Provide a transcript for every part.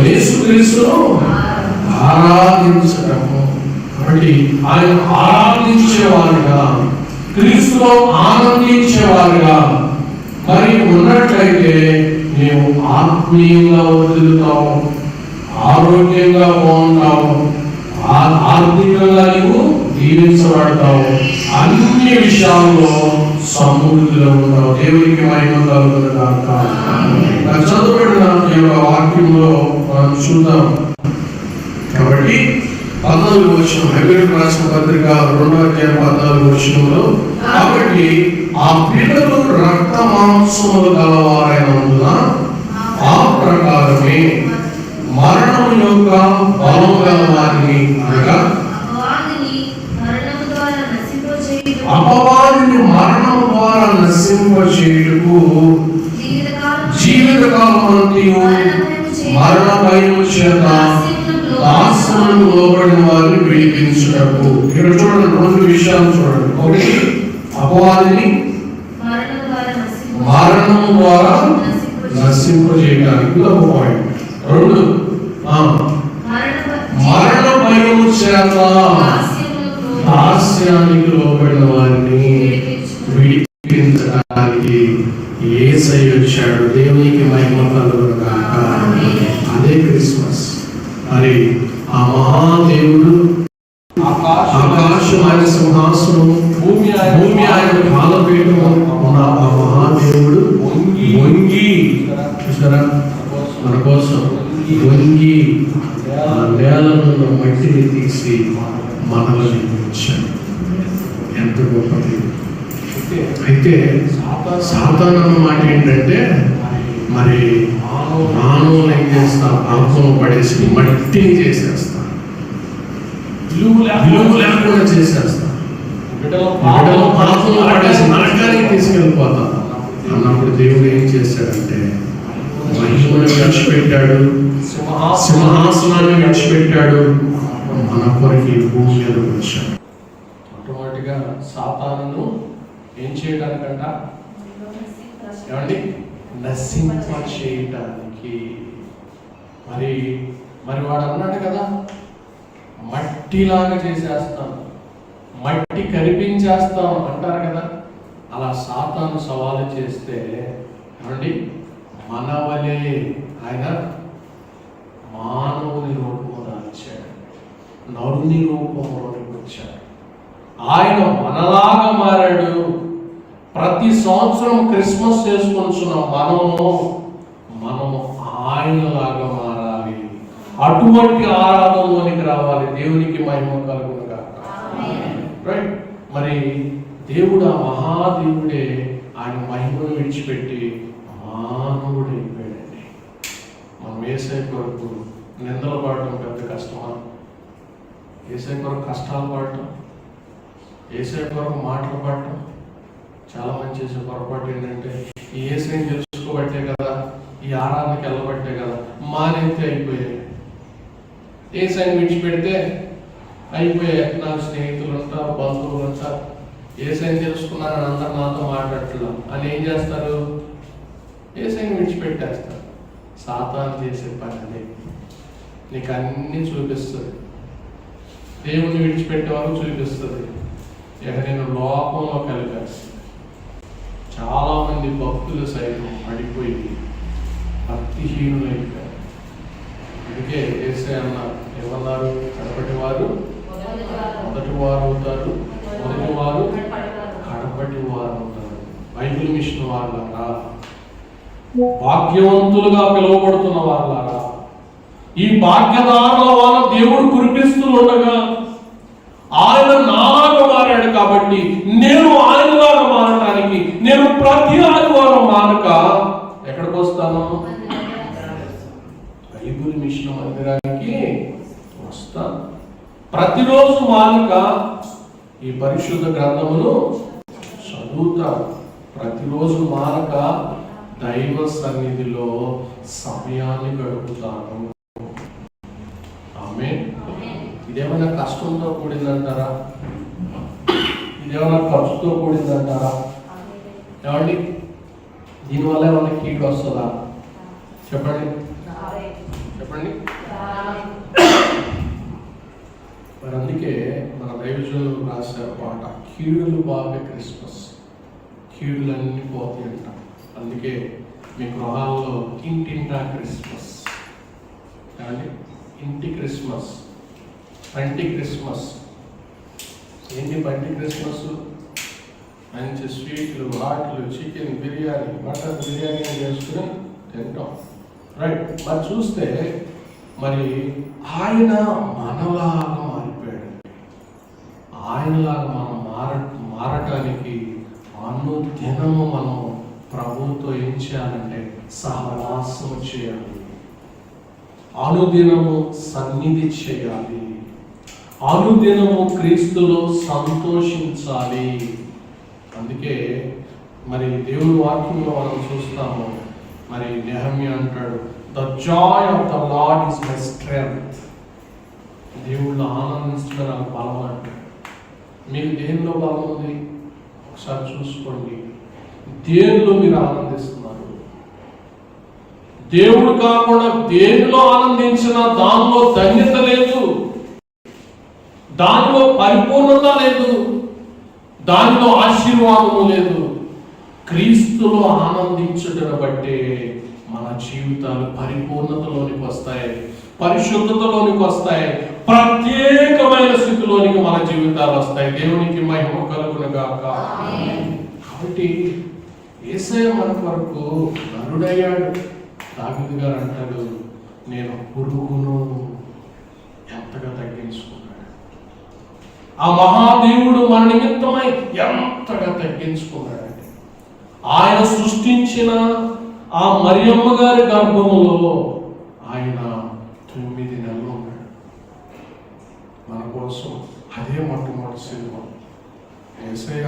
యేసుక్రీస్తును ఆరాధించడము. కాబట్టి ఆయన ఆరాధించేవారుగా, క్రీస్తులో ఆనందించేవారుగా మరి ఉన్నట్లయితే మేము ఆత్మీయంగా వదులుతాము, ఆరోగ్యంగా బాగుంటాము, ఆర్థికంగా నీవు దీవించబడతావు, అన్ని విషయాల్లో సమృద్ధిలో ఉంటావు. దేవునికి మహిమ కలుగునుగాక. చదువుబడిన ఈ యొక్క వాక్యంలో మనం చూద్దాం. కాబట్టి 14వ వచనం, హెబ్రీయులకు రాసిన పత్రిక 2:14 వచనంలో, కాబట్టి ఆ పిల్లలు రక్త మాంసములు గలవారైనందున ఆ ప్రకారమే మరణం యొక్క బలం గల వారిని, అనగా అపవాదిని మరణం ద్వారా నశింపచేయుటకు జీవితకాలమంతయు మరణ భయము చేత దాస్యములకు లోబడిన వారిని విడిపించుటకు. ఇక్కడ చూడండి, 2 విషయాలు చూడండి. ఒకటి, అపవాదిని మరణం ద్వారా నశింపజేయడానికి ఒక పాయింట్. 2, మరణ భయము చేత దాస్యానికి లోబడిన వారిని విడిపించడానికి యేసయ్య వచ్చాడు. దేవునికి మహిమ కలుగునుగాక. అదే క్రిస్మస్. మరి ఆ మహాదేవుడు, ఆకాశం ఆయన సింహాసనం, భూమి ఆయన పాదపీఠము ఉన్న ఆ మహాదేవుడు వంగి చూసారా, మన కోసం వంగి ఆ నేలనున్న మట్టిని తీసి మనలో నిర్మించాడు. ఎంత గొప్పది. అయితే సాతాను అన్న మాట ఏంటంటే, మరి మానవులు ఏం చేస్తా, పాపం పడేసి మట్టిని చేసేస్తా, విలువ లేకుండా చేసేస్తా, బిడ్డలో పాపం పడేసి నరకానికి తీసుకెళ్ళిపోతా అన్నప్పుడు దేవుడు ఏం చేశాడంటే మహిమను విడిచిపెట్టాడు, సింహాసనాన్ని విడిచిపెట్టాడు, మన కొరకు భూమి మీద వచ్చాడు. మొట్టమొదటిగా సాతానును ఏం చేయడానికంట, ఏమండి, నశింప చేయడానికి. మరి వాడు అన్నాడు కదా, మట్టిలాగా చేసేస్తాను, మట్టి కరిపించేస్తాం అంటారు కదా. అలా సాతాను సవాలు చేస్తే ఏమండి, మనవలే ఆయన మానవుని రూపంలో వచ్చాడు, నరుని రూపంలోకి వచ్చాడు. ఆయన మనలాగా మారాడు. ప్రతి సంవత్సరం క్రిస్మస్ చేసుకొనిచున్న మనము ఆయనలాగా మారాలి. అటువంటి ఆరాధనలోనికి రావాలి. దేవునికి మహిమ కలుగునుగాక. రైట్. మరి దేవుడు, ఆ మహాదేవుడే ఆయన మహిమను విడిచిపెట్టి మానవుడు అయిపోయాడండి. మనం యేసయ్య కొరకు నిందలు పడటం పెద్ద కష్టమా? యేసయ్య కొరకు కష్టాలు పడటం, యేసయ్య కొరకు మాటలు పడటం. చాలా మంది చేసే పొరపాటు ఏంటంటే, ఈ యేసయ్యని తెలుసుకోబట్టే కదా, ఈ ఆరాధనకి వెళ్ళబట్టే కదా మానైతే అయిపోయాయి. యేసయ్యని విడిచిపెడితే అయిపోయాయి. నాకు స్నేహితులు ఉంటారు, బంధువులు ఉంటారు, యేసయ్యని తెలుసుకున్నారని అందరు నాతో మాట్లాడట్లేదు అని ఏం చేస్తారు, యేసయ్యని విడిచిపెట్టేస్తారు. సాతాను చేసే పని అదే. నీకు అన్నీ చూపిస్తుంది. దేవుని విడిచిపెట్టేవారు చూపిస్తుంది. ఇక నేను లోకంలో కలిపేస్తాను. చాలా మంది భక్తులు సైతం పడిపోయి భక్తిహీనులైపోయారు. అందుకే యేసయ్య అన్నారు, ఏమన్నారు, కడపటి వారు మొదటి వారు అవుతారు, మొదటి వారు కడపటి వారు అవుతారు. బైబిల్ మిషన్ వాళ్ళారా, భాగ్యవంతులుగా పిలువబడుతున్న వాళ్ళారా, ఈ భాగ్యదారుల వాళ్ళ దేవుడు కురిపిస్తూ ఉండగా ఆయన నాలాగా మారాడు కాబట్టి నేను ఆయనలాగా మారటానికి నేను ప్రతి ఆదివారం మానక ఎక్కడికి వస్తాను, బైబిల్ మిషన్ మందిరానికి వస్తాను. ప్రతిరోజు మానక ఈ పరిశుద్ధ గ్రంథమును చదువుతాను. ప్రతిరోజు మానక దైవ సన్నిధిలో సమయాన్ని గడుపుతాను. ఆమేన్. ఇదేమైనా కష్టంతో కూడిందంటారా? ఇదేమైనా ఖర్చుతో కూడిందంటారా? ఏమండి, దీనివల్ల ఏమైనా కీడు వస్తుందా? చెప్పండి. చెప్పండి. మరి అందుకే మన దైవజనులు రాశారు పాట, కీడులు బాబే క్రిస్మస్, కీడులన్నీ పోతాయి అంట. అందుకే మీ గృహాల్లో ఇంటింటా క్రిస్మస్ కానీ, ఇంటి క్రిస్మస్, పంటి క్రిస్మస్. ఏంటి పంటి క్రిస్మస్? మంచి స్వీట్లు, హాట్లు, చికెన్ బిర్యానీ, మటన్ బిర్యానీ చేసుకుని తింటాం, రైట్. మరి చూస్తే మరి ఆయన మనలాగా మారిపోయాడు. ఆయనలాగా మనం మారటానికి అనుదినము మనం ప్రభువుతో ఏం చేయాలంటే సహవాసం చేయాలి, అనుదినము సన్నిధి చేయాలి, అనుదినము క్రీస్తులో సంతోషించాలి. అందుకే మరి దేవుని వాక్యంలో మనం చూస్తాము, మరి నెహమ్యా అంటాడు, the Joy of the lord is my strength. దేవుళ్ళు ఆనందించడం నాకు బలం అంటాడు. మీకు దేనిలో బలం ఉంది? ఒకసారి చూసుకోండి. దేనిలో మీరు ఆనందిస్తున్నారు? దేవుడు కాకుండా దేనిలో ఆనందించినా దానిలో ధన్యత లేదు, దానిలో పరిపూర్ణత లేదు, దానిలో ఆశీర్వాదము లేదు. క్రీస్తులో ఆనందించుటను బట్టే మన జీవితాలు పరిపూర్ణతలోనికి వస్తాయి, పరిశుద్ధతలోనికి వస్తాయి, ప్రత్యేకమైన స్థితిలోనికి మన జీవితాలు వస్తాయి. దేవునికి మహిమ కలుగును గాక. కాబట్టి యేసయ్య మన కొరకు నరుడయ్యాడు. దావీదు గారు అంటాడు, నేను పురుగును ఎంతగా తగ్గించుకున్నాడు. ఆ మహాదేవుడు మన నిమిత్తమై ఎంతగా తగ్గించుకున్నాడంటే, ఆయన సృష్టించిన ఆ మరియమ్మ గారి గర్భములో ఆయన 9 నెలలు ఉన్నాడు మన కోసం. అదే మొట్టమొదటి సిలువ. యేసయ్య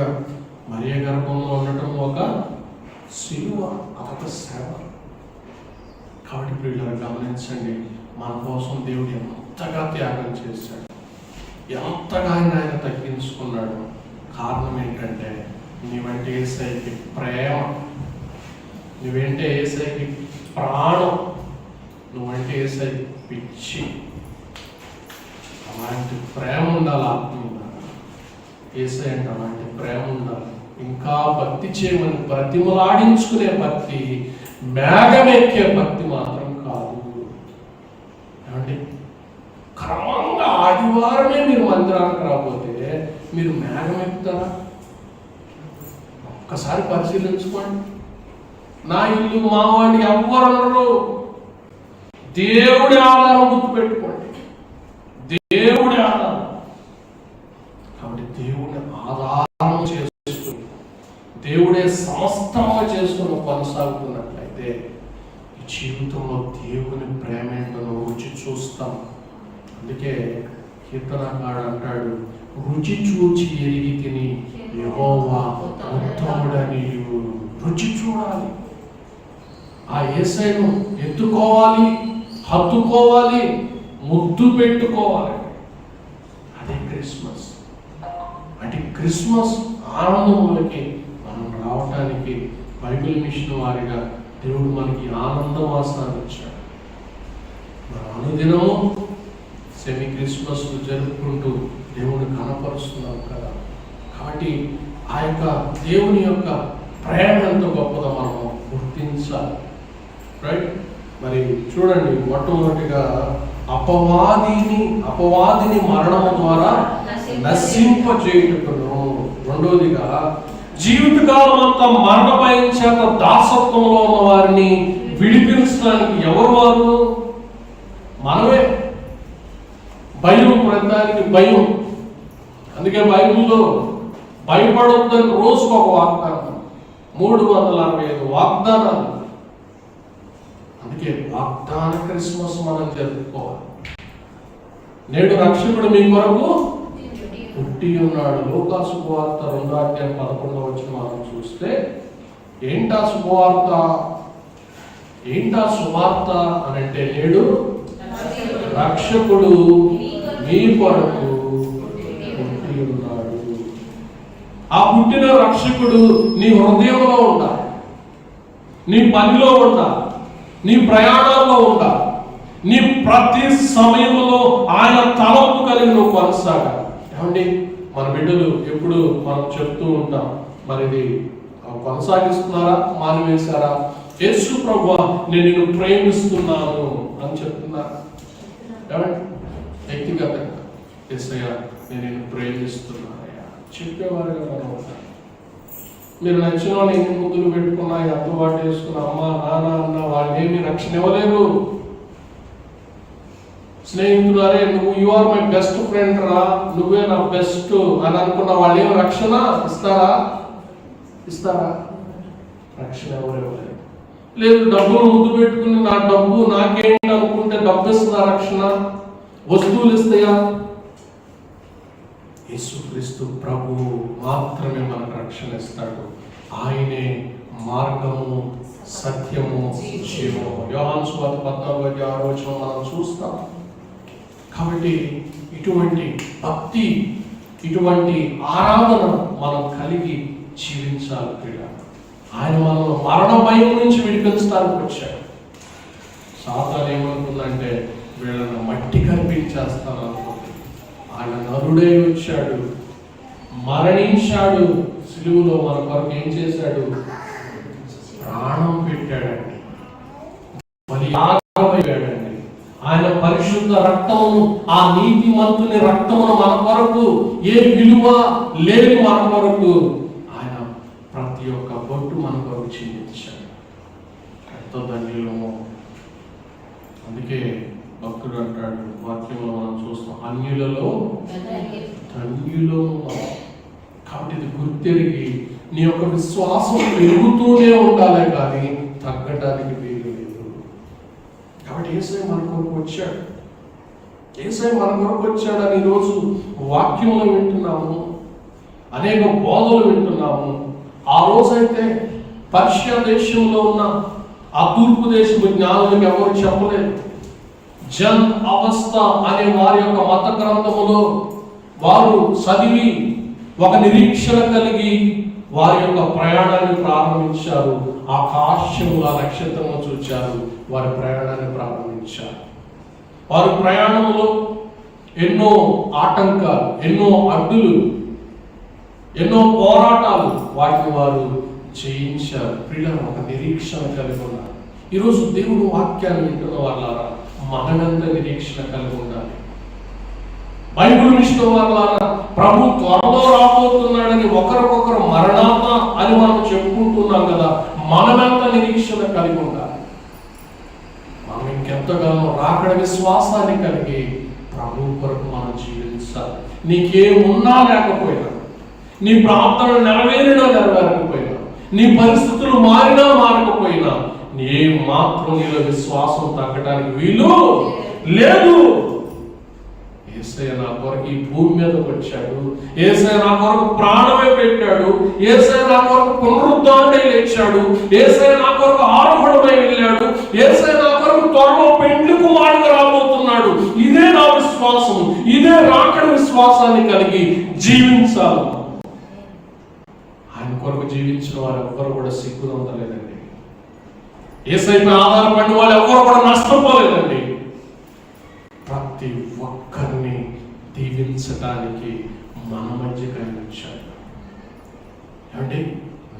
మరియ గర్భంలో ఉండటం ఒక సిలువ, అదొక సేవ. కాబట్టి పిల్లలు గమనించండి, మన కోసం దేవుడు ఎంతగా త్యాగం చేశాడు, ఎంతగా ఆయన తగ్గించుకున్నాడు. కారణం ఏంటంటే నీవంటే యేసయ్యకి ప్రేమ, నువ్వేంటే యేసయ్యకి ప్రాణం, నువ్వంటే యేసయ్యకి పిచ్చి. అలాంటి ప్రేమ ఉండాలి ఆత్మీయంగా. యేసయ్య అంటే అలాంటి ప్రేమ ఉండాలి. ఇంకా భక్తి చేయమని ప్రతిమలాడించుకునే భక్తి, మేఘమెక్కే భక్తి మాత్రం కాదు. ఏమండి, క్రమంగా ఆదివారమే మీరు మందిరానికి రాకపోతే మీరు మేఘం ఎక్కుతారా? ఒక్కసారి పరిశీలించుకోండి. నా ఇల్లు మా వాడిని ఎవ్వరన్నారు. దేవుడి ఆధారం గుర్తుపెట్టుకోండి, దేవుడి ఆధారం. కాబట్టి దేవుడిని ఆధారం చేసుకుని, దేవుడే సమస్తముగా చేసుకుని కొనసాగుతున్నట్లయితే ఈ జీవితంలో దేవుని ప్రేమ ఏంటో రుచి చూస్తాం. అందుకే కీర్తనకాడు అంటాడు, రుచి చూచి ఎరిగి తిని యెహోవా ఉత్తముడని. రుచి చూడాలి, ఆ యేసయ్యను ఎత్తుకోవాలి, హత్తుకోవాలి, ముద్దు పెట్టుకోవాలి. అదే క్రిస్మస్. అంటే క్రిస్మస్ ఆనందములకి మనం రావటానికి బైబిల్ మిషన్ వారిగా దేవుడు మనకి ఆనందం ఆస్వాదించాడు. మనం అనుదినము సెమీ క్రిస్మస్ జరుపుకుంటూ దేవుని కనపరుస్తున్నాం కదా. కాబట్టి ఆ యొక్క దేవుని యొక్క ప్రేమ ఎంత గొప్పదో మనం గుర్తించాలి, రైట్. మరి చూడండి, మొట్టమొదటిగా అపవాదిని మరణం ద్వారా నశింపజేయుటకును, రెండోదిగా జీవితకాలం అంతా మరణ భయం చేత దాసత్వంలో ఉన్న వారిని విడిపించడానికి ఎవరు వారు? మనమే. భయం, ప్రతిదానికి భయం. అందుకే బైబిల్లో భయపడొద్దని రోజుకు ఒక వాగ్దానం, 365 వాగ్దానాలు. అందుకే వాగ్దాన క్రిస్మస్ మనం జరుపుకోవాలి. నేడు రక్షకుడు మీ కొరకు పుట్టి ఉన్నాడు. లూకా శుభవార్త 2:11 మనం చూస్తే ఏంటా శుభవార్త? అని అంటే నేడు రక్షకుడు మీ కొరకు పుట్టి ఉన్నాడు. ఆ పుట్టిన రక్షకుడు నీ హృదయంలో ఉండాలి, నీ పనిలో ఉండాలి, నీ ప్రయాణాల్లో ఉండాలి. నీ ప్రతి సమయంలో ఆయన తలంపు కలిగి నువ్వు కొనసాగాలి. ఏమండి, మన బిడ్డలు ఎప్పుడు మనం చెప్తూ ఉంటాం, మరి ఇది కొనసాగిస్తున్నారా, మానివేశారా? యేసు ప్రభువా నేను నిన్ను ప్రేమిస్తున్నాను అని చెప్తున్నారు. ఏమండి, వ్యక్తిగతంగా యేసయ్యా నేను నిన్ను ప్రేమిస్తున్నానయ్యా చెప్పేవారుగా మనం ఉంటాం. మీరు నచ్చిన వాళ్ళు ఎన్ని ముద్దులు పెట్టుకున్నా, ఎంత వాటి వేసుకున్నా, అమ్మ నాన్న అన్న వాళ్ళు ఏమీ రక్షణ ఇవ్వలేరు. స్నేహితులారే నువ్వు you are my best friend రా, నువ్వే నా బెస్ట్ అని అనుకున్న వాళ్ళు ఏం రక్షణ ఇస్తారా? రక్షణ ఎవరు ఇవ్వలేదు. లేదు, డబ్బులు ముద్దు పెట్టుకుని నా డబ్బు నాకేంటి అనుకుంటే డబ్బు ఇస్తుందా రక్షణ? వస్తువులు ఇస్తాయా? యేసుక్రీస్తు ప్రభువు మాత్రమే మనకు రక్షణ ఇస్తాడు. ఆయనే మార్గము, సత్యము, జీవము. యోహాను సువార్త 14:6 మనం చూస్తాం. కాబట్టి ఇటువంటి భక్తి, ఇటువంటి ఆరాధన మనం కలిగి జీవించాలి ప్రియ. ఆయన మనల్ని మరణ భయం నుంచి విడిపించడానికి వచ్చాడు. సాతాను ఏమనుకుందంటే వీళ్ళని మట్టి కనిపించేస్తాను అనుకుంది. ఆయన నరుడై వచ్చాడు, మరణించాడు, సిలువలో మన కొరకు ఏం చేశాడు? ప్రాణం పెట్టాడండి, బలియాగమయ్యాడండి. ఆయన పరిశుద్ధ రక్తమును, ఆ నీతిమంతుని రక్తమును మన కొరకు, ఏ విలువ లేని మన కొరకు ఆయన ప్రతి ఒక్క బొట్టు మన కొరకు చిందించాడు. ఎంతో ధన్యులము. అందుకే భక్తుడు అంటాడు, వాక్యంలో మనం చూస్తాం, అన్యులలో ధన్యులు. కాబట్టి ఇది గుర్తెరిగి నీ యొక్క విశ్వాసం పెరుగుతూనే ఉండాలి, కానీ తగ్గడానికి వీలు లేదు. కాబట్టి యేసయ్య మన కొరకు వచ్చాడు, యేసయ్య మన కొరకు వచ్చాడని ఈరోజు వాక్యంలో వింటున్నాము, అనేక బోధలు వింటున్నాము. ఆ రోజైతే పర్షియా దేశంలో ఉన్న ఆ తూర్పు దేశపు జ్ఞానులకు ఎవరు చెప్పలేదు. జన్ అవస్థ అనే వారి యొక్క మత గ్రంథములో వారు చదివి ఒక నిరీక్షణ కలిగి వారి యొక్క ప్రయాణాన్ని ప్రారంభించారు. ఆకాశముల నక్షత్రము చూచారు, వారి ప్రయాణాన్ని ప్రారంభించారు. వారి ప్రయాణంలో ఎన్నో ఆటంకాలు, ఎన్నో అడ్డులు, ఎన్నో పోరాటాలు, వాటిని వారు జయించారు. ప్రియులారా, ఒక నిరీక్షణ కలిగి ఉన్నారు. ఈరోజు దేవుడు వాక్యాన్ని వింటున్న వాళ్ళారా, మనమెంత నిరీక్షణ కలిగి ఉండాలి. బైబిల్ విషయం వాళ్ళారా, ప్రభు త్వరలో రాబోతున్నాడని ఒకరికొకరు మరణాత అని మనం చెప్పుకుంటున్నాం కదా, మనమెంత నిరీక్షణ కలిగి ఉండాలి. మనం ఇంకెంతగానో రాకడ విశ్వాసాన్ని కలిగి ప్రభు కొరకు మనం జీవించాలి. నీకేమున్నా లేకపోయినా, నీ ప్రార్థన నెరవేరినా నెరవేరకపోయినా, నీ పరిస్థితులు మారినా మారకపోయినా, ఏ మాత్రం నీలో విశ్వాసం తగ్గడానికి వీలు లేదు. యేసయ్య నా కొరకు ఈ భూమి మీదకి వచ్చాడు, యేసయ్య నా కొరకు ప్రాణమే పెట్టాడు, యేసయ్య నా కొరకు పునరుద్ధారణై లేచాడు, యేసయ్య నా కొరకు ఆరోహణమై వెళ్ళాడు, యేసయ్య నా కొరకు త్వరలో పెండ్లి కుమారుడుగా రాబోతున్నాడు. ఇదే నా విశ్వాసం, ఇదే రాకడ విశ్వాసాన్ని కలిగి జీవించాలి. ఆయన కొరకు జీవించిన వారు ఎవ్వరు కూడా సిగ్గునొందలేదండి. యేసయ్యపై ఆధారపడిన వాళ్ళు ఎవరు కూడా నష్టపోలేదండి. ప్రతి ఒక్కరిని దీవించడానికి మన మధ్యకి ఆయన వచ్చాడు. ఏమంటే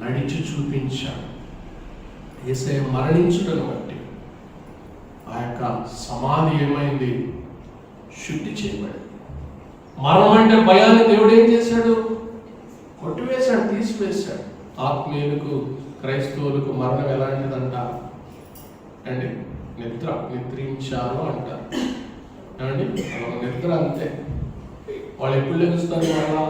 నడిచి చూపించాడు. యేసయ్య మరణించుటను బట్టి ఆ యొక్క సమాధి ఏమైంది? శుద్ధి చేయబడింది. మరణం అంటే భయాన్ని దేవుడు ఏం చేశాడు? కొట్టివేశాడు, తీసివేశాడు. ఆత్మీయులకు, క్రైస్తవులకు మరణం ఎలాంటిదంట అండి? నిద్రించారు అంటారు. ఏమండి, నిద్ర అంతే. వాళ్ళు ఎప్పుడు లెగుస్తారు? మళ్ళా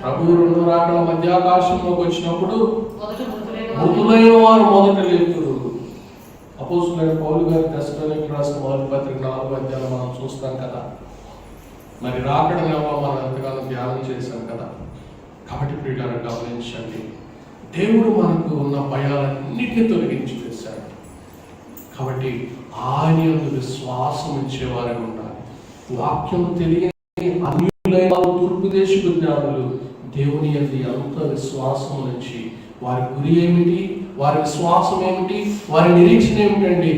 ప్రభు రెండు రాకడ మధ్యాకాశంలోకి వచ్చినప్పుడు మృతులైన వారు మొదట లేతురు. అపోస్తలుడైన పౌలు గారి దశలోనికి రాసిన మొదటి పత్రిక 4వ అధ్యాయం మనం చూస్తాం కదా. మరి రాకడనేమో మనం ఎంతగానో ధ్యానం చేశాం కదా. కాబట్టి ప్రియులారా, గమనించండి, దేవుడు మనకు ఉన్న భయాలన్నింటినీ తొలగించి వేశాడు. కాబట్టి ఆయన యందు విశ్వాసం ఉంచేవారే ఉండాలి. వాక్యం తెలియని అన్యులైన తూర్పు దేశపు జ్ఞానులు దేవుని యందు ఎంత విశ్వాసం నుంచి వారి గురి ఏమిటి? వారి విశ్వాసం ఏమిటి, వారి నిరీక్షణ ఏమిటండి?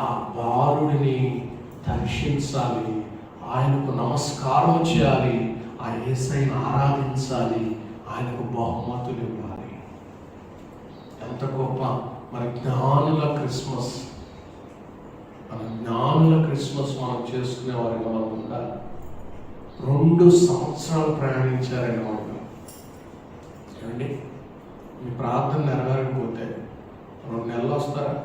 ఆ బాలుడిని దర్శించాలి, ఆయనకు నమస్కారం చేయాలి, ఆ యేసయ్యను ఆరాధించాలి, ఆయనకు బహుమతులు ఇవ్వాలి. ఎంత గొప్ప! మన జ్ఞానుల క్రిస్మస్, మన జ్ఞానుల క్రిస్మస్ మనం చేసుకునే వారిగా మనం ఉండాలి. 2 సంవత్సరాలు ప్రయాణించారండి వాళ్ళు. ఏమండి, మీ ప్రార్థన నెరవేరకపోతే 2 నెలలు వస్తారా?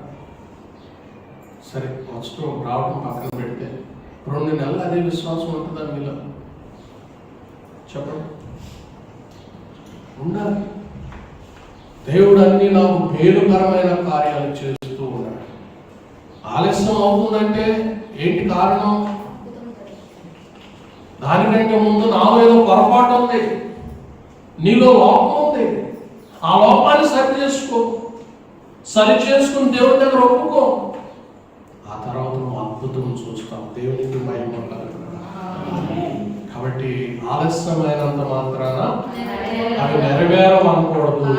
సరే, వచ్చడం రావడం పక్కన పెడితే 2 నెలలు అదే విశ్వాసం ఉంటుందా మీలో? చెప్పండి. ఉండాలి. దేవుడు అన్ని నాకు మేలుకరమైన కార్యాలు చేస్తూ ఉన్నాడు. ఆలస్యం అవుతుందంటే ఏంటి కారణం? దానికంటే ముందు నాలో ఏదో పొరపాటు ఉంది, నీలో లోపం ఉంది. ఆ లోపాన్ని సరి చేసుకుని దేవుడి దగ్గర ఒప్పుకో. ఆ తర్వాత నువ్వు అద్భుతం చూస్తావు. దేవునికి మహిమ కలుగును. కాబట్టి ఆలస్యమైనంత మాత్రాన అవి నెరవేరమనకూడదు.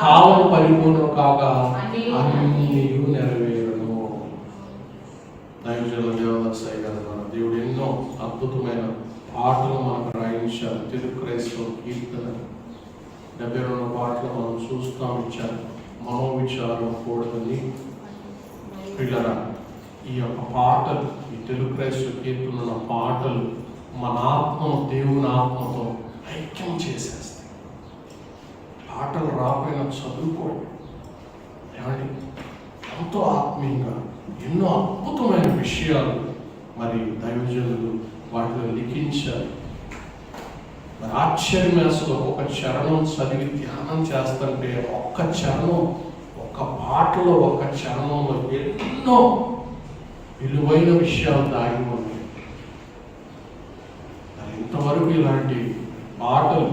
కాలం పరిపూర్ణం కాగా అన్నీ నెరవేరును. దైవజనుల దేవదాసయ్య గారు, దేవుడు ఎన్నో అద్భుతమైన పాటలు మనకు రాయించారు. తెలుగు క్రైస్తవ కీర్తన 72 పాటలు మనం చూస్తాం ఇచ్చారు. మనోవిచారం కూడదని పిల్లరా, ఈ యొక్క పాటలు, ఈ తెలుగు క్రైస్తవ కీర్తన పాటలు మన ఆత్మను దేవుని ఆత్మతో ఐక్యం చేసేస్తాయి. పాటలు రాకపోయినా చదువుకోండి. ఏమండి, ఎంతో ఆత్మీయంగా ఎన్నో అద్భుతమైన విషయాలు మరి దైవజనులు వాటిలో లిఖించారు. మరి ఆశ్చర్యమేసలో ఒక చరణం చదివి ధ్యానం చేస్తుంటే ఒక్క చరణం, ఒక్క పాటలో, ఒక్క చరణంలో ఎన్నో విలువైన విషయాలు దాగి ఉన్నాయి. మరి ఇంతవరకు ఇలాంటి పాటలు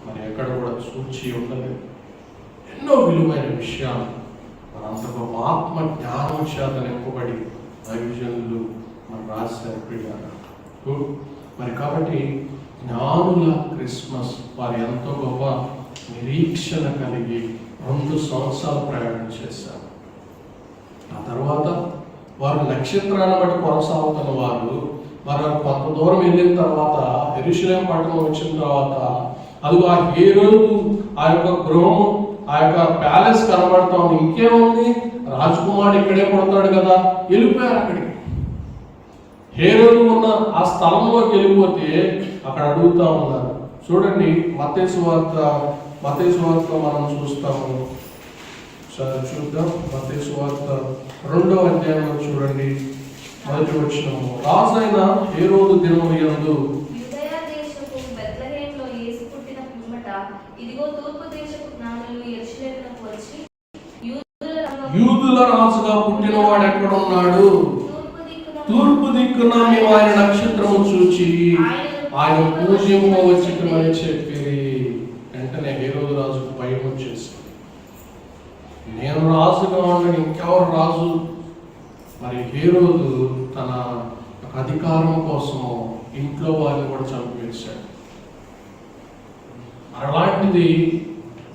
మరి ఎక్కడ కూడా చూచి ఉండలేదు. ఎన్నో విలువైన విషయాలు మరి అంత గొప్ప ఆత్మ జ్ఞానం చేత నింపబడి దైవజనులు మరి రాశారు ప్రియులారా. మరి కాబట్టి జ్ఞానుల క్రిస్మస్ వారు ఎంతో గొప్ప నిరీక్షణ కలిగి 2 సంవత్సరాలు ప్రయాణం చేశారు. ఆ తర్వాత వారు నక్షత్రాన్ని బట్టి కొనసాగుతున్న వారు కొంత దూరం వెళ్ళిన తర్వాత యెరూషలేము పట్టణం వచ్చిన తర్వాత అదిగో ఆ హేరోదు ఆ యొక్క గృహం, ఆ యొక్క ప్యాలెస్ కనబడతా ఉంది. ఇంకేముంది, రాజకుమారుడు ఇక్కడే పడతాడు కదా, వెళ్ళిపోయారు అక్కడికి. హేరోదు ఉన్న ఆ స్థలంలోకి వెళ్ళిపోతే అక్కడ అడుగుతా ఉన్నారు. చూడండి, మత్తయి సువార్త మనం చూస్తాము. సరే చూద్దాం. మత్తయి సువార్త 2వ అధ్యాయంలో చూడండి, మొదటి వచనము. రాజైన హేరోదు దినము యందు యూదుల రాజుగా పుట్టిన వాడు ఎక్కడ ఉన్నాడు? తూర్పు దిక్కున మేము ఆయన నక్షత్రము చూచి ఆయన పూజింపవచ్చుమని చెప్పి వెంటనే హేరోదు రాజుకు భయం వచ్చేసి, నేను రాజుగా ఉండని ఇంకెవరు రాజు? మరి హేరోదు తన అధికారం కోసం ఇంట్లో వారిని కూడా చంపేశాడు. అలాంటిది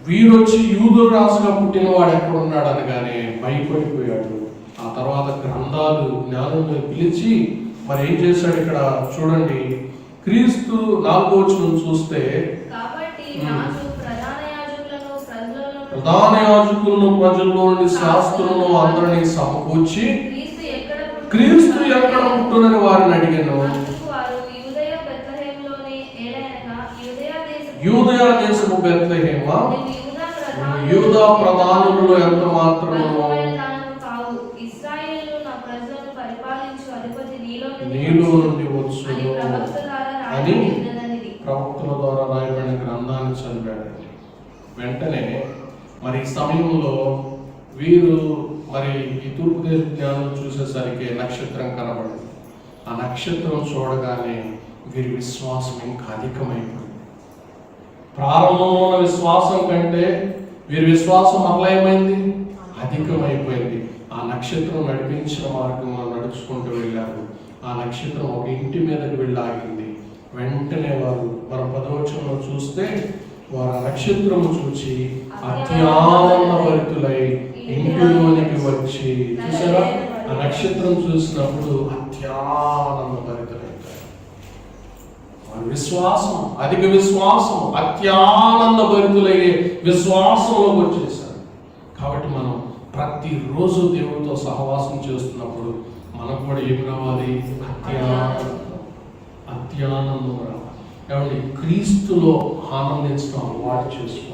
వీరొచ్చి యూదుల రాజుగా పుట్టిన వాడు ఎక్కడ ఉన్నాడు అనగానే భయపడిపోయాడు. ఆ తర్వాత గ్రంథాలు జ్ఞానులను పిలిచి మరి ఏం చేశాడు? ఇక్కడ చూడండి, క్రీస్తు 4వ వచనం చూస్తే, ప్రధాన యాజకులను ప్రజల్లో నుండి శాస్త్రులను అందరినీ సమకూర్చి క్రీస్తు ఎక్కడ పుట్టునని వారిని అడిగాను. యూదయ దేశము బెత్లెహేమా, యూదా ప్రధానులలో ఎంత మాత్రము నీలో నుండి వచ్చును అని ప్రవక్తల ద్వారా రాయబడిన గ్రంథాన్ని చదివాడు. వెంటనే మరి ఈ సమయంలో వీరు మరి ఈ తూర్పు దేశ జ్ఞానం చూసేసరికి నక్షత్రం కనబడింది. ఆ నక్షత్రం చూడగానే వీరి విశ్వాసం ఇంకా అధికమైపోయింది. ప్రారంభంలో విశ్వాసం కంటే వీరి విశ్వాసం మరలయమైంది, అధికమైపోయింది. ఆ నక్షత్రం నడిపించిన మార్గంలో నడుచుకుంటూ వెళ్ళారు. ఆ నక్షత్రం ఒక ఇంటి మీదకి వెళ్ళి ఆగింది. వెంటనే వారు మన 10వ వచనంలో చూస్తే, వారు ఆ నక్షత్రము చూచి అత్యానందభరితులై ఇంటిలోనికి వచ్చి, చూసారా ఆ నక్షత్రం చూసినప్పుడు అత్యానందభరితులైతారు. వారి విశ్వాసం, అధిక విశ్వాసం, అత్యానందభరితులయ్యే విశ్వాసంలోకి వచ్చేసారు. కాబట్టి మనం ప్రతిరోజు దేవుడితో సహవాసం చేస్తున్నప్పుడు మనకు కూడా ఏమి రావాలి? అత్యానందం రావాలి. కాబట్టి క్రీస్తులో ఆనందించడం అలవాటు చేసుకోండి.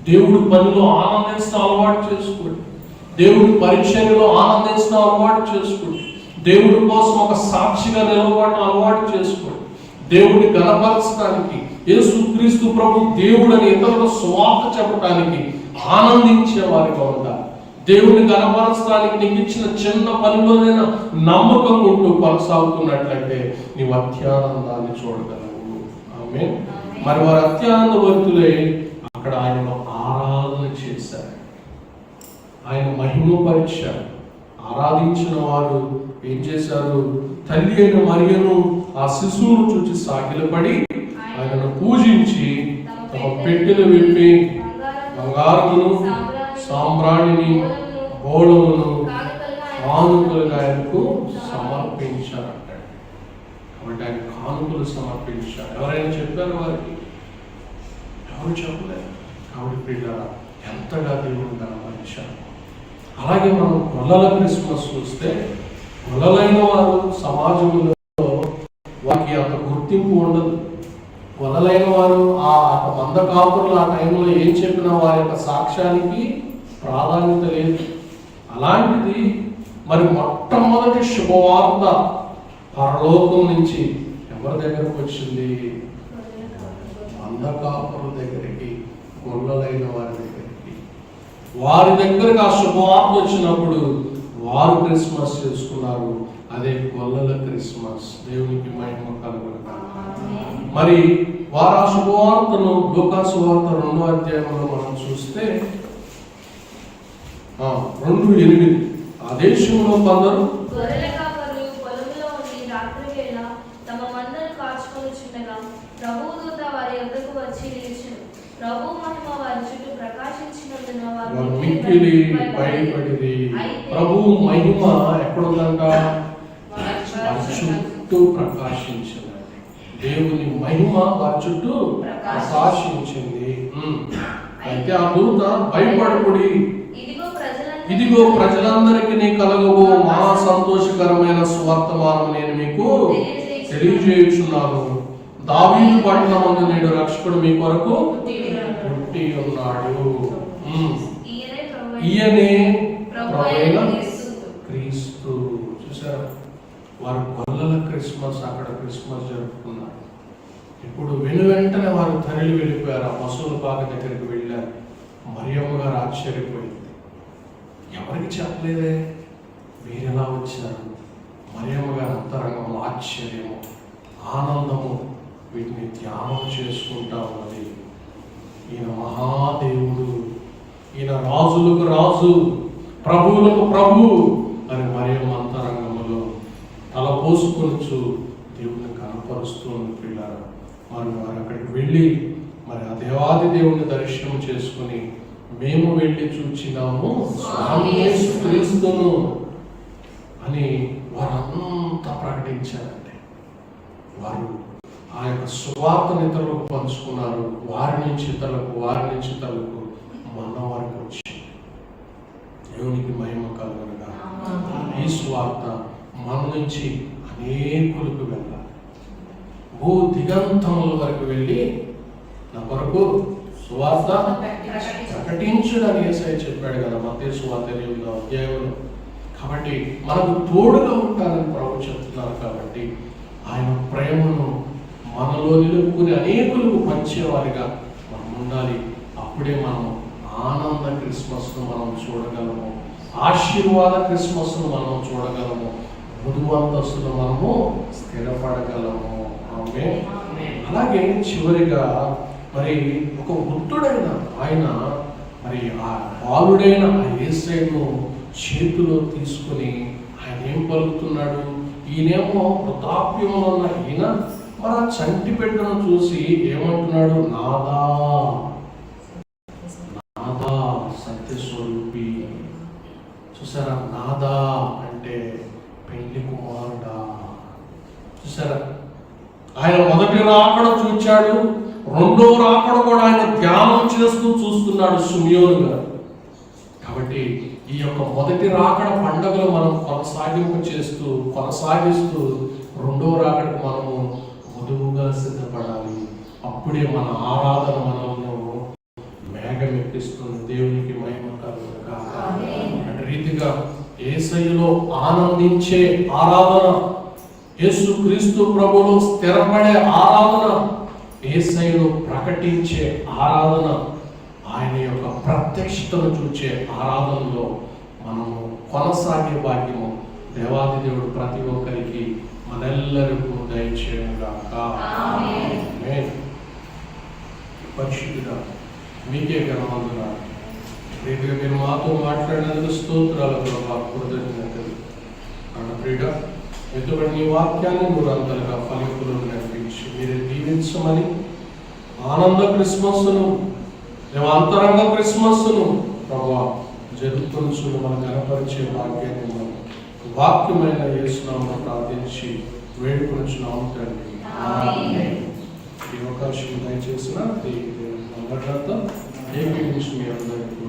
దేవుడి పనిలో ఆనందించడం అలవాటు చేసుకోండి. దేవుడి పరిచర్యలో ఆనందించడం అలవాటు చేసుకోండి. దేవుడి కోసం ఒక సాక్షిగా నిలబడటం అలవాటు చేసుకోండి. దేవుడిని గణపరచడానికి, యేసుక్రీస్తు ప్రభు దేవుడని ఇతరుల సువార్త చెప్పడానికి ఆనందించే వారిగా ఉండాలి. దేవుడిని గణపరచడానికి నీకు ఇచ్చిన చిన్న పనిలోనైనా నమ్మకంగా ఉంటూ కొనసాగుతున్నట్లయితే నీవు అత్యానందాన్ని చూడగలవు. ఆమేన్. మరి వారు అత్యానందభరితులై అక్కడ ఆయనను ఆరాధన చేశారు, ఆయన మహిమపరిచారు. ఆరాధించిన వారు ఏం చేశారు? తల్లి అయిన మరియను ఆ శిశువును చూచి సాగిలపడి ఆయనను పూజించి తమ పెట్టెలు విప్పి బంగారమును, సాంబ్రాణిని, బోళమును కానుకలుగా ఆయనకు సమర్పించారంటాడు. కాబట్టి ఆయన కానుకలు సమర్పించారు. ఎవరైనా చెప్పారు వారికి? ఎవరు చెప్పలేదు. కాబట్టి పిల్లల ఎంతగా దేవుడు కనపరిచారు. అలాగే మనం గొల్లల క్రిస్మస్ చూస్తే, గొల్లలైన వారు సమాజంలో వారికి అంత గుర్తింపు ఉండదు. గొల్లలైన వారు ఆ మంద కాపురులు ఆ టైంలో ఏం చెప్పినా వారి యొక్క సాక్ష్యానికి ప్రాధాన్యత లేదు. అలాంటిది మరి మొట్టమొదటి శుభవార్త పరలోకం నుంచి ఎవరి దగ్గరకు వచ్చింది? మంద కాపురుల దగ్గరికి, గొల్లలైన వారి దగ్గరికి. వారి దగ్గరకు ఆ శుభవార్త వచ్చినప్పుడు వారు క్రిస్మస్ చేసుకున్నారు. అదే గొల్లల క్రిస్మస్. దేవునికి మహిమ కలుగును. మరి వారు ఆ శుభవార్తను లూకాసు వార్త 2వ అధ్యాయంలో మనం చూస్తే 2:8 ఆ దేశంలో కొందరు గొర్రెల కాపరులు పొలములో ఉండి రాత్రి వేళ తమ మందను కాచుకొనుచుండగా ప్రభువు దూత వారి యొద్దకు వచ్చి నిలిచెను. ప్రభువు మహిమ వారి చుట్టూ ప్రకాశించినందున వారు మిక్కిలి భయపడిరి. ప్రభువు మహిమ ఎక్కడుందంట? వారి చుట్టూ ప్రకాశించింది. దేవుని మహిమ వారి చుట్టూ ప్రకాశించింది. అయితే ఆ దూత భయపడకుడి, ఇదిగో ప్రజలందరికీ కలగబో మహా సంతోషకరమైన సువర్తమానం నేను మీకు తెలియజేయుచున్నాను. దావీదు పట్టణమందు నేడు రక్షకుడు మీ కొరకు పుట్టి ఉన్నాడు. ఈయనే ప్రభువైన క్రీస్తు. చూసారా, వారు గొల్లల క్రిస్మస్ అక్కడ క్రిస్మస్ జరుపుకున్నారు. ఇప్పుడు వెంటనే వారు తరలి వెళ్ళిపోయారు. ఆ పశువుల పాక దగ్గరికి వెళ్ళారు. మరియమ్మ గారు ఆశ్చర్యపోయింది. ఎవరికి చెప్పలేదే, వీరెలా వచ్చారు? మరియమ్మ గారి అంతరంగంలో ఆశ్చర్యము, ఆనందము వీటిని ధ్యానం చేసుకుంటా ఉన్నది. ఈయన మహాదేవుడు, ఈయన రాజులకు రాజు, ప్రభువులకు ప్రభు అని మరియమ్మ అంతరంగంలో తల పోసుకొనుచు దేవుని కనపరుస్తుంది. పిల్లలు మరి వారు అక్కడికి వెళ్ళి మరి ఆ దేవాది దేవుని దర్శనం చేసుకుని మేము వెళ్ళి చూచినాము స్వామి యేసుక్రీస్తును అని వారంతా ప్రకటించారంటే వారు ఆ యొక్క సువార్తను ఇతరులకు పంచుకున్నారు. వారి నుంచి ఇతరులకు, వారి నుంచి ఇతరులకు, మన వారికి వచ్చింది. దేవునికి మహిమ కలుగునుగా. ఈ సువార్త మన నుంచి అనేకులకు వెళ్ళాలి. భూ దిగంతముల వరకు వెళ్ళి నా కొరకు సువార్త ప్రకటించడానికి యేసయ్య చెప్పాడు కదా మత్తయి సువార్త 8వ అధ్యాయంలో. కాబట్టి మనకు తోడుగా ఉంటారని ప్రభు చెప్తున్నారు. కాబట్టి ఆయన ప్రేమను మనలో నిలుపుకుని అనేకులకు పంచేవారిగా మనం ఉండాలి. అప్పుడే మనం ఆనంద క్రిస్మస్ను మనం చూడగలము, ఆశీర్వాద క్రిస్మస్ను మనం చూడగలము, మృదువంతస్తులు మనము స్థిరపడగలము. అలాగే చివరిగా మరి ఒక వృద్ధుడైన ఆయన మరి ఆ బాలుడైన ఆ యేసయ్యను చేతిలో తీసుకుని ఆయన ఏం పలుకుతున్నాడు? ఈయనేమో వృద్ధాప్యంలో ఉన్న ఈయన మరి ఆ చంటి బిడ్డను చూసి ఏమంటున్నాడు? నాదా నాదా సత్యస్వరూపి ఆయన మొదటి రాకడ చూచాడు, రెండో రాకడ కూడా ఆయన ధ్యానం చేస్తూ చూస్తున్నాడు సిమియోను గారు. కాబట్టి ఈ యొక్క మొదటి రాకడ పండుగలు మనం కొనసాగిస్తూ రెండో రాకడకు మనము వధువుగా సిద్ధపడాలి. అప్పుడే మన ఆరాధన మనల్ని మేఘం ఎక్కిస్తుంది. దేవునికి మహిమ కలుగును గాక. అటు రీతిగా యేసయ్యలో ఆనందించే ఆరాధన, యేసు క్రీస్తు ప్రభువులో స్థిరపడే ఆరాధన, యేసయ్యను ప్రకటించే ఆరాధన, ఆయన యొక్క ప్రత్యక్షతను చూచే ఆరాధనలో మనము కొనసాగే భాగ్యము దేవాది దేవుడు ప్రతి ఒక్కరికి మనెల్లరికీ దయచేయుగాక. ఆమేన్. పరిశుద్ధుడా మీకే ఘనవందన. రీతిగా మీరు మాతో మాట్లాడినందుకు స్తోత్రాలు ప్రభా, కృతజ్ఞతలు. ప్రియుడా ఎదుటి నీ వాక్యాన్ని నూరంతలుగా ఫలింపులు నడిపించి మీరు దీవించమని ఆనంద క్రిస్మస్ను అంతరంగ క్రిస్మస్ను ప్రభా జరుగుతున్న మనం కనపరిచే భాగ్యాన్ని మనం వాక్యమైన యేసునామమున ప్రార్థించి వేడుకొనుచున్నాము తండ్రి. ఈ అవకాశం దయచేసిన అందరితో ఏకీకరించి మీ అందరికీ